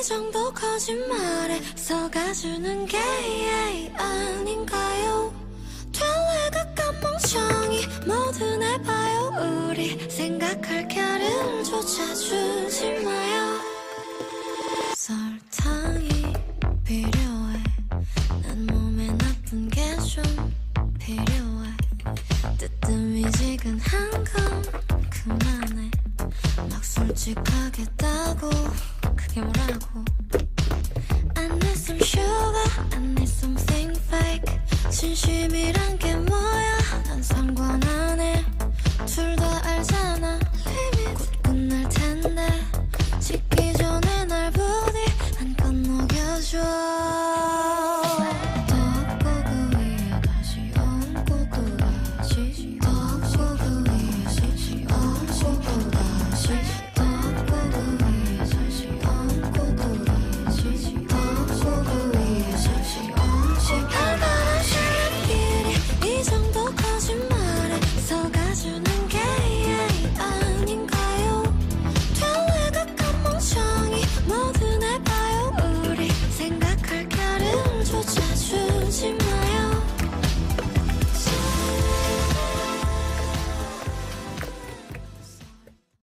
정도 거짓말에 속아주는 게 아닌가요? 될래 가깐 멍청이 뭐든 해봐요. 우리 생각할 겨를조차 주지 마요. 설탕이 필요해. 난 몸에 나쁜 게 좀 필요해. 뜨뜻미지근한 건 그만해. 막 솔직하겠다고 그게 뭐라고. I need some sugar, I need something fake. 진심이란 게 뭐야 난 상관 안 해. 둘 다 알잖아